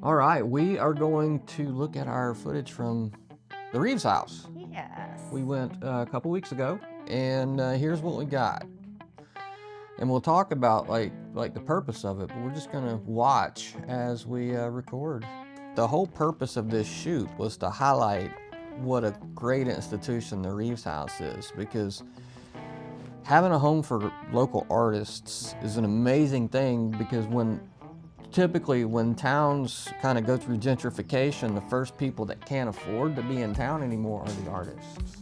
All right, we are going to look at our footage from the Reeves house. Yes. We went a couple weeks ago, and here's what we got. And we'll talk about like the purpose of it, but we're just gonna watch as we record. The whole purpose of this shoot was to highlight what a great institution the Reeves house is, because having a home for local artists is an amazing thing, because typically when towns kind of go through gentrification, the first people that can't afford to be in town anymore are the artists.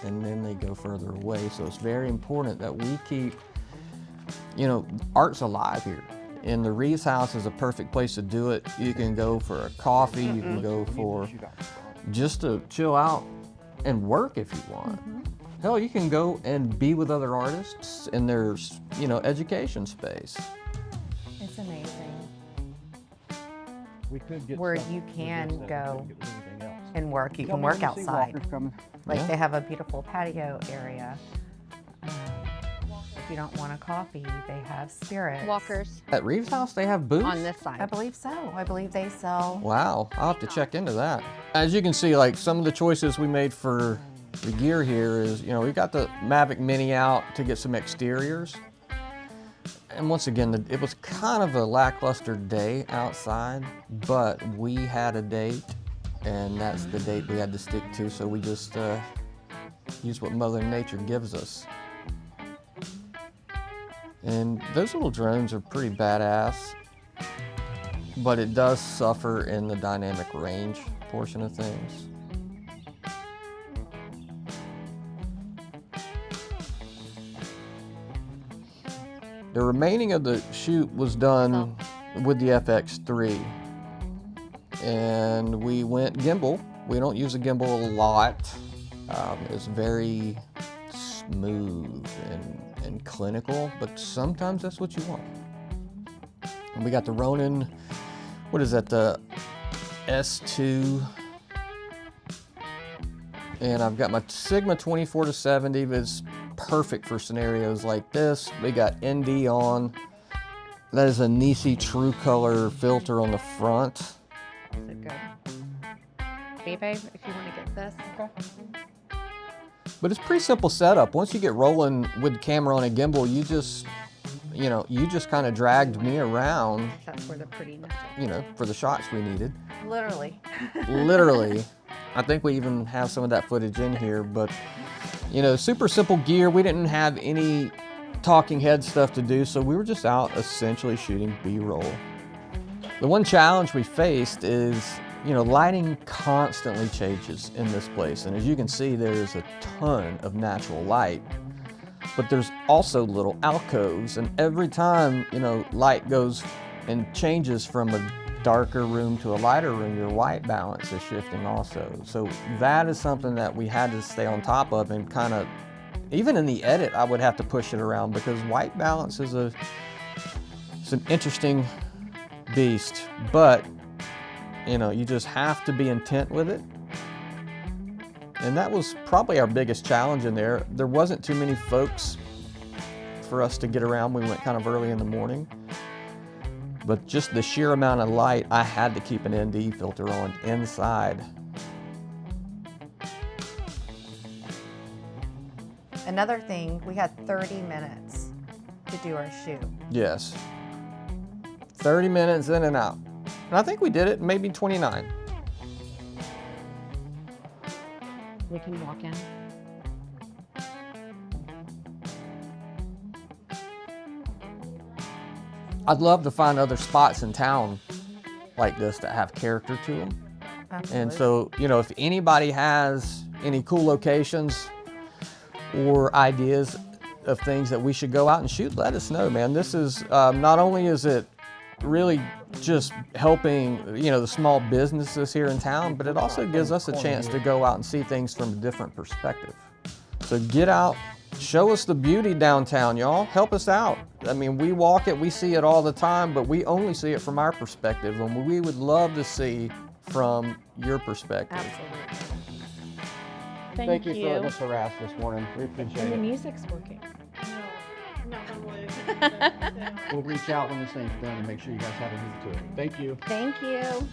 And then they go further away. So it's very important that we keep, art's alive here. And the Reeves house is a perfect place to do it. You can go for a coffee, you can go for just to chill out and work if you want. Hell, you can go and be with other artists, and there's, education space. It's amazing We could get where some you can reviews that go we couldn't get with anything else. and work. You Tell can me work when you see outside. walkers coming. Like Yeah. they have a beautiful patio area. If you don't want a coffee, they have spirits. Walkers At Reeves house, they have booths? on this side. I believe so. I believe they sell. Wow, I'll have to check into that. As you can see, like some of the choices we made for the gear here is, we got the Mavic Mini out to get some exteriors. And once again, it was kind of a lackluster day outside, but we had a date, and that's the date we had to stick to, so we just use what Mother Nature gives us. And those little drones are pretty badass, but it does suffer in the dynamic range portion of things. The remaining of the shoot was done with the FX3, and we went gimbal. We don't use a gimbal a lot. It's very smooth and clinical, but sometimes that's what you want. And we got the Ronin, what is that, the S2, and I've got my Sigma 24-70, but it's perfect for scenarios like this. We got ND on. That is a NiSi True Color filter on the front. Is it good? Hey, babe, if you want to get this. Okay. But it's pretty simple setup. Once you get rolling with the camera on a gimbal, you just kind of dragged me around, That's where the prettiness is. for the shots we needed. Literally. Literally. I think we even have some of that footage in here, but super simple gear. We didn't have any talking head stuff to do, so we were just out essentially shooting B-roll. The one challenge we faced is, lighting constantly changes in this place. And as you can see, there's a ton of natural light, but there's also little alcoves. And every time, light goes and changes from a darker room to a lighter room, your white balance is shifting also. So that is something that we had to stay on top of, and kind of, even in the edit, I would have to push it around, because white balance is it's an interesting beast, but you just have to be intent with it. And that was probably our biggest challenge in there. There wasn't too many folks for us to get around. We went kind of early in the morning. But just the sheer amount of light, I had to keep an ND filter on inside. Another thing, we had 30 minutes to do our shoot. Yes. 30 minutes in and out. And I think we did it maybe 29. We can walk in. I'd love to find other spots in town like this that have character to them. Absolutely. And so, if anybody has any cool locations or ideas of things that we should go out and shoot, let us know, man. This is, not only is it really just helping, the small businesses here in town, but it also gives us a chance to go out and see things from a different perspective. So get out, show us the beauty downtown, y'all. Help us out. I mean, we walk it, we see it all the time, but we only see it from our perspective, and we would love to see from your perspective. Absolutely. Thank you for letting us harass this morning. We appreciate And the it. music's working. No, knock on wood. So, We'll reach out when this thing's done and make sure you guys have a move to it. Thank you. Thank you.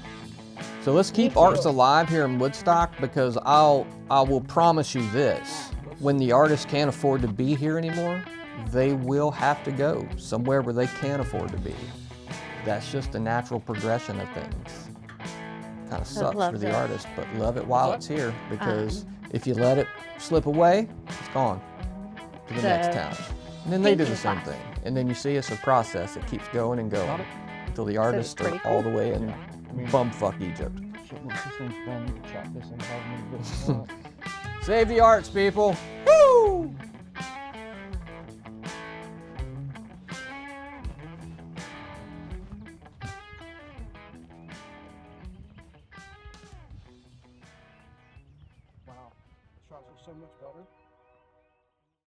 So let's keep arts alive here in Woodstock, because I will promise you this: when the artists can't afford to be here anymore, they will have to go somewhere where they can't afford to be. That's just the natural progression of things. Kind of sucks love for the this. artist, but love it while it's here, because if you let it slip away, it's gone to the next town. And then they do the painting same class. thing. And then you see it's a process that keeps going and going until the artists are pretty all cool. the way in bumfuck Egypt. Shit, once this thing's done, you can chop this into 5 minutes. Save the arts, people. Woo! Wow, the shots are so much better.